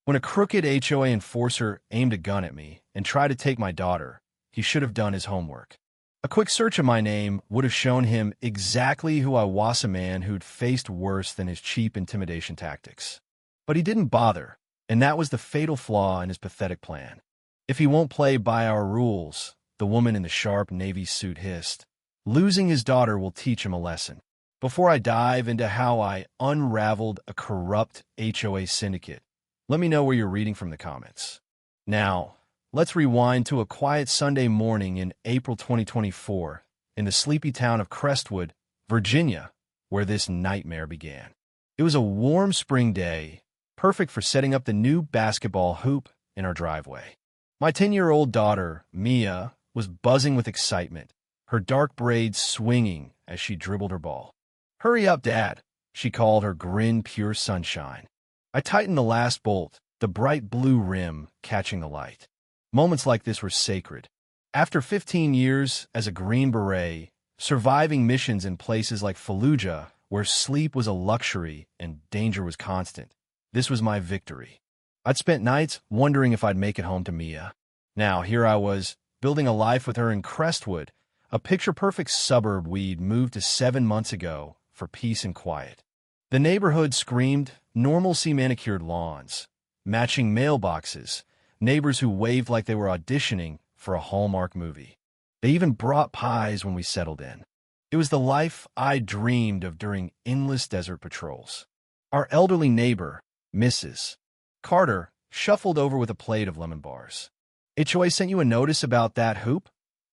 When a crooked HOA enforcer aimed a gun at me and tried to take my daughter, he should have done his homework. A quick search of my name would have shown him exactly who I was, a man who'd faced worse than his cheap intimidation tactics. But he didn't bother, and that was the fatal flaw in his pathetic plan. If he won't play by our rules, the woman in the sharp navy suit hissed, losing his daughter will teach him a lesson. Before I dive into how I unraveled a corrupt HOA syndicate, let me know where you're reading from the comments. Now, let's rewind to a quiet Sunday morning in April 2024 in the sleepy town of Crestwood, Virginia, where this nightmare began. It was a warm spring day, perfect for setting up the new basketball hoop in our driveway. My 10-year-old daughter, Mia, was buzzing with excitement, her dark braids swinging as she dribbled her ball. "Hurry up, Dad," she called, her grin pure sunshine. I tightened the last bolt, the bright blue rim catching the light. Moments like this were sacred. After 15 years as a Green Beret, surviving missions in places like Fallujah, where sleep was a luxury and danger was constant, this was my victory. I'd spent nights wondering if I'd make it home to Mia. Now, here I was, building a life with her in Crestwood, a picture-perfect suburb we'd moved to 7 months ago for peace and quiet. The neighborhood screamed normalcy, manicured lawns, matching mailboxes, neighbors who waved like they were auditioning for a Hallmark movie. They even brought pies when we settled in. It was the life I dreamed of during endless desert patrols. Our elderly neighbor, Mrs. Carter, shuffled over with a plate of lemon bars. "HOA sent you a notice about that hoop?"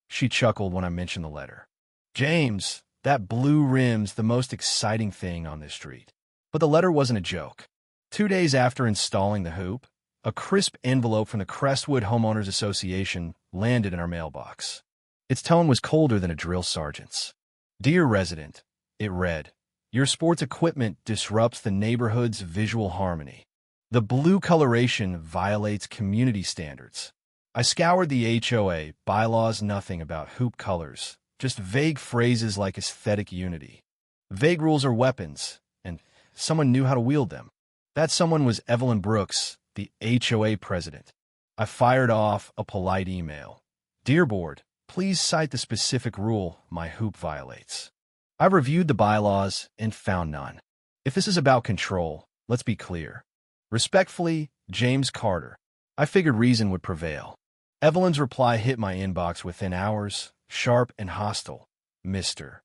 She chuckled when I mentioned the letter. "James, that blue rim's the most exciting thing on this street." But the letter wasn't a joke. 2 days after installing the hoop, a crisp envelope from the Crestwood Homeowners Association landed in our mailbox. Its tone was colder than a drill sergeant's. "Dear resident," it read, "your sports equipment disrupts the neighborhood's visual harmony. The blue coloration violates community standards." I scoured the HOA bylaws, nothing about hoop colors, just vague phrases like aesthetic unity. Vague rules are weapons, and someone knew how to wield them. That someone was Evelyn Brooks, the HOA president. I fired off a polite email. "Dear board, please cite the specific rule my hoop violates." I reviewed the bylaws and found none. If this is about control, let's be clear. Respectfully, James Carter. I figured reason would prevail. Evelyn's reply hit my inbox within hours, sharp and hostile. "Mr.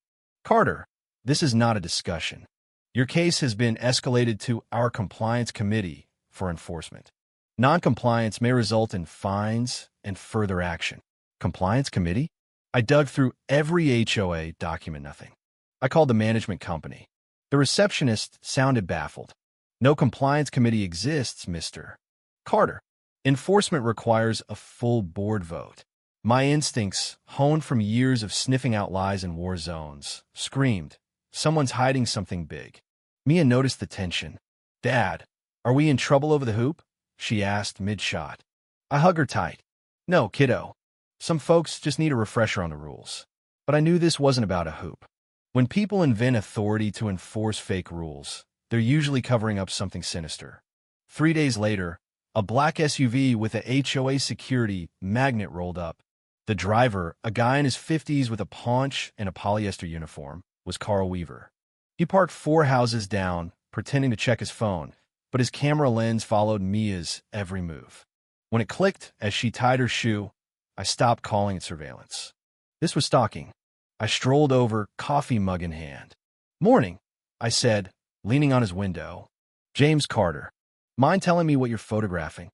Carter, this is not a discussion. Your case has been escalated to our compliance committee for enforcement. Non-compliance may result in fines and further action." Compliance committee? I dug through every HOA document, nothing. I called the management company. The receptionist sounded baffled. "No compliance committee exists, Mr. Carter. Enforcement requires a full board vote." My instincts, honed from years of sniffing out lies in war zones, screamed, someone's hiding something big. Mia noticed the tension. "Dad, are we in trouble over the hoop?" she asked mid-shot. I hugged her tight. "No, kiddo. Some folks just need a refresher on the rules." But I knew this wasn't about a hoop. When people invent authority to enforce fake rules, they're usually covering up something sinister. 3 days later, a black SUV with a HOA security magnet rolled up. The driver, a guy in his 50s with a paunch and a polyester uniform, was Carl Weaver. He parked 4 houses down, pretending to check his phone, but his camera lens followed Mia's every move. When it clicked as she tied her shoe, I stopped calling it surveillance. This was stalking. I strolled over, coffee mug in hand. "Morning," I said, leaning on his window. "James Carter. Mind telling me what you're photographing?"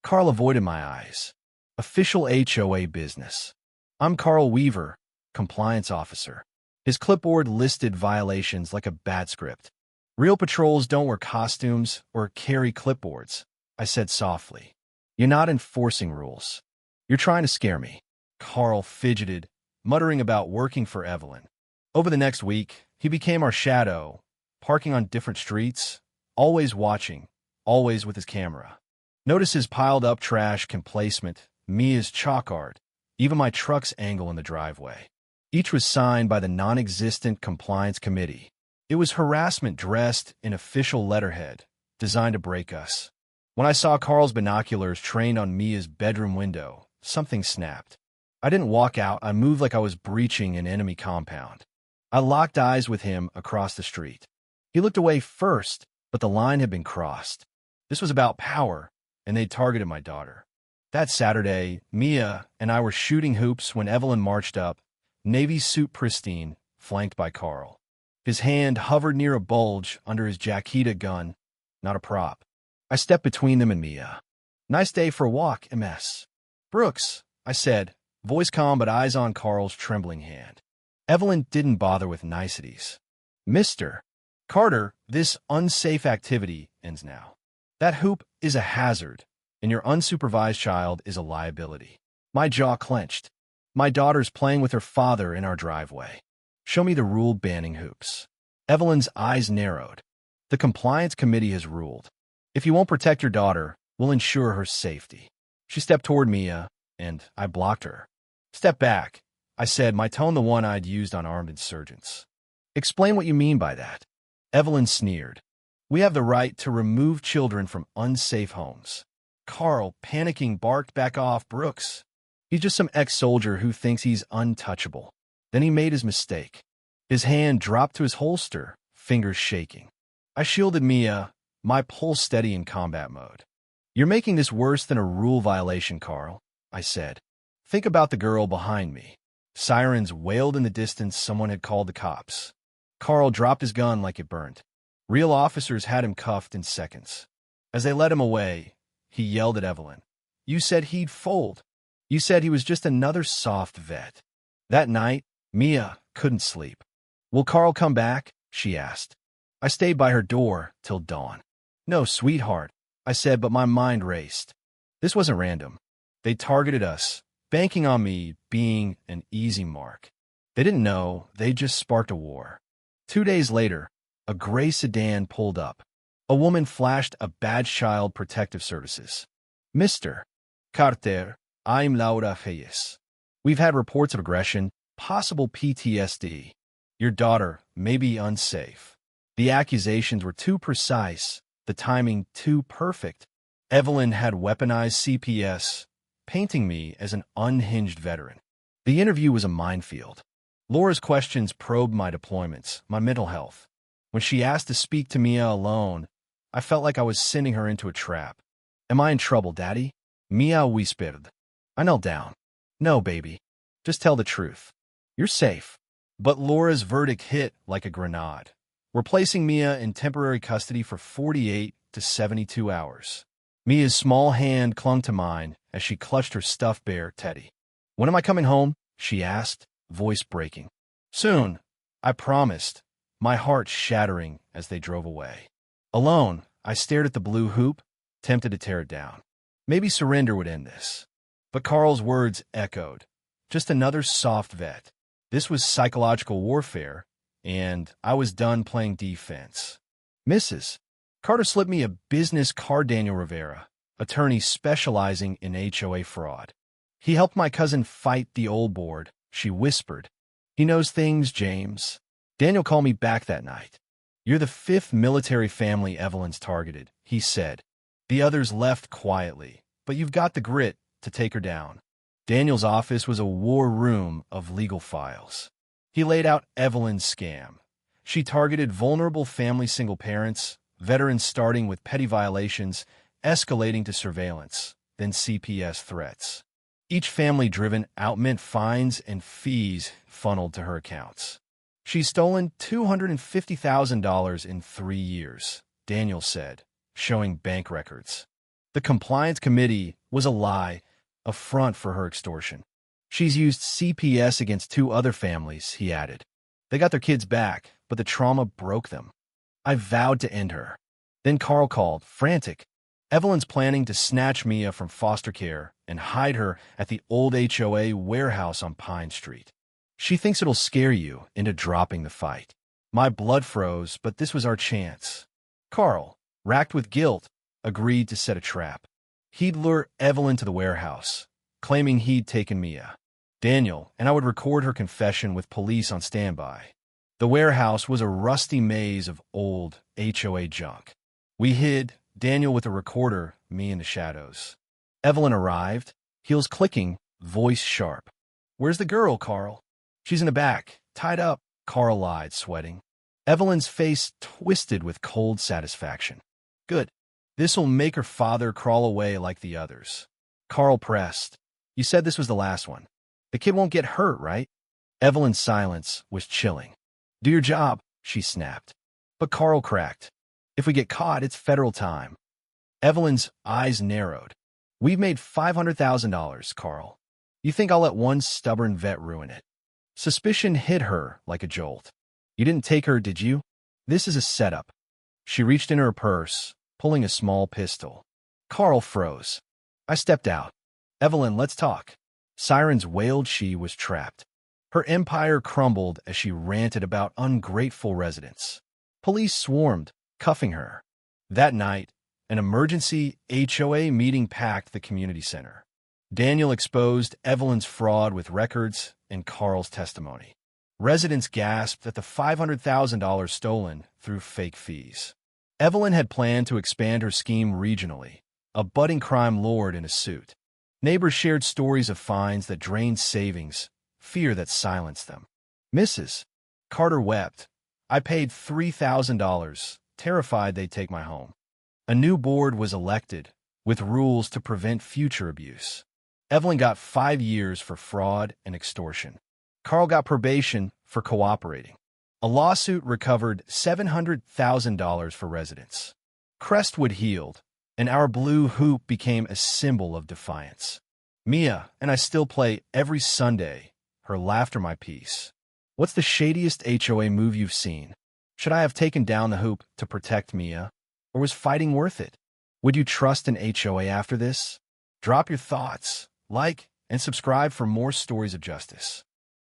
Carl avoided my eyes. "Official HOA business. I'm Carl Weaver, compliance officer." His clipboard listed violations like a bad script. "Real patrols don't wear costumes or carry clipboards," I said softly. "You're not enforcing rules. You're trying to scare me." Carl fidgeted, muttering about working for Evelyn. Over the next week, he became our shadow, parking on different streets, always watching, always with his camera. Notice his piled-up trash, complacement, Mia's chalk art, even my truck's angle in the driveway. Each was signed by the non-existent compliance committee. It was harassment dressed in official letterhead, designed to break us. When I saw Carl's binoculars trained on Mia's bedroom window, something snapped. I didn't walk out, I moved like I was breaching an enemy compound. I locked eyes with him across the street. He looked away first, but the line had been crossed. This was about power, and they targeted my daughter. That Saturday, Mia and I were shooting hoops when Evelyn marched up, navy suit pristine, flanked by Carl. His hand hovered near a bulge under his Jaquita gun, not a prop. I stepped between them and Mia. "Nice day for a walk, MS." "Brooks," I said, voice calm but eyes on Carl's trembling hand. Evelyn didn't bother with niceties. "Mr. Carter, this unsafe activity ends now. That hoop is a hazard, and your unsupervised child is a liability." My jaw clenched. "My daughter's playing with her father in our driveway. Show me the rule banning hoops." Evelyn's eyes narrowed. "The compliance committee has ruled. If you won't protect your daughter, we'll ensure her safety." She stepped toward Mia, and I blocked her. "Step back," I said, my tone the one I'd used on armed insurgents. "Explain what you mean by that." Evelyn sneered. "We have the right to remove children from unsafe homes." Carl, panicking, barked, "Back off, Brooks. He's just some ex-soldier who thinks he's untouchable." Then he made his mistake. His hand dropped to his holster, fingers shaking. I shielded Mia, my pulse steady in combat mode. "You're making this worse than a rule violation, Carl," I said. "Think about the girl behind me." Sirens wailed in the distance. Someone had called the cops. Carl dropped his gun like it burned. Real officers had him cuffed in seconds. As they led him away, he yelled at Evelyn. "You said he'd fold. You said he was just another soft vet." That night, Mia couldn't sleep. "Will Carl come back?" she asked. I stayed by her door till dawn. "No, sweetheart," I said, but my mind raced. This wasn't random. They targeted us, banking on me being an easy mark. They didn't know, they just sparked a war. 2 days later, a gray sedan pulled up. A woman flashed a badge Child Protective Services. "Mr. Carter, I'm Laura Hayes. We've had reports of aggression, possible PTSD. Your daughter may be unsafe." The accusations were too precise, the timing too perfect. Evelyn had weaponized CPS, painting me as an unhinged veteran. The interview was a minefield. Laura's questions probed my deployments, my mental health. When she asked to speak to Mia alone, I felt like I was sending her into a trap. "Am I in trouble, Daddy?" Mia whispered. I knelt down. "No, baby. Just tell the truth. You're safe." But Laura's verdict hit like a grenade. We're placing Mia in temporary custody for 48 to 72 hours. Mia's small hand clung to mine as she clutched her stuffed bear, Teddy. "When am I coming home?" she asked, voice breaking. "Soon," I promised, my heart shattering as they drove away. Alone, I stared at the blue hoop, tempted to tear it down. Maybe surrender would end this. But Carl's words echoed. Just another soft vet. This was psychological warfare, and I was done playing defense. "Mrs. Carter slipped me a business card. Daniel Rivera, attorney specializing in HOA fraud. He helped my cousin fight the old board," she whispered. "He knows things, James." Daniel called me back that night. "You're the 5th military family Evelyn's targeted," he said. "The others left quietly, but you've got the grit to take her down." Daniel's office was a war room of legal files. He laid out Evelyn's scam. She targeted vulnerable family single parents, veterans starting with petty violations, escalating to surveillance, then CPS threats. Each family-driven out meant fines and fees funneled to her accounts. "She's stolen $250,000 in 3 years, Daniel said, showing bank records. The compliance committee was a lie, a front for her extortion. "She's used CPS against 2 other families," he added. "They got their kids back, but the trauma broke them." I vowed to end her. Then Carl called, frantic. "Evelyn's planning to snatch Mia from foster care and hide her at the old HOA warehouse on Pine Street. She thinks it'll scare you into dropping the fight." My blood froze, but this was our chance. Carl, racked with guilt, agreed to set a trap. He'd lure Evelyn to the warehouse, claiming he'd taken Mia. Daniel and I would record her confession with police on standby. The warehouse was a rusty maze of old HOA junk. We hid, Daniel with a recorder, me in the shadows. Evelyn arrived, heels clicking, voice sharp. "Where's the girl, Carl?" "She's in the back, tied up," Carl lied, sweating. Evelyn's face twisted with cold satisfaction. "Good. This'll make her father crawl away like the others." Carl pressed. "You said this was the last one. The kid won't get hurt, right?" Evelyn's silence was chilling. "Do your job," she snapped. But Carl cracked. "If we get caught, it's federal time." Evelyn's eyes narrowed. "We've made $500,000, Carl. You think I'll let one stubborn vet ruin it?" Suspicion hit her like a jolt. "You didn't take her, did you? This is a setup." She reached in her purse, pulling a small pistol. Carl froze. "I stepped out." "Evelyn, let's talk." Sirens wailed. She was trapped. Her empire crumbled as she ranted about ungrateful residents. Police swarmed, cuffing her. That night, an emergency HOA meeting packed the community center. Daniel exposed Evelyn's fraud with records and Carl's testimony. Residents gasped at the $500,000 stolen through fake fees. Evelyn had planned to expand her scheme regionally, a budding crime lord in a suit. Neighbors shared stories of fines that drained savings, fear that silenced them. "Mrs. Carter wept. I paid $3,000, terrified they'd take my home." A new board was elected, with rules to prevent future abuse. Evelyn got 5 years for fraud and extortion. Carl got probation for cooperating. A lawsuit recovered $700,000 for residents. Crestwood healed, and our blue hoop became a symbol of defiance. Mia and I still play every Sunday, her laughter my peace. What's the shadiest HOA move you've seen? Should I have taken down the hoop to protect Mia? Or was fighting worth it? Would you trust an HOA after this? Drop your thoughts, like, and subscribe for more stories of justice.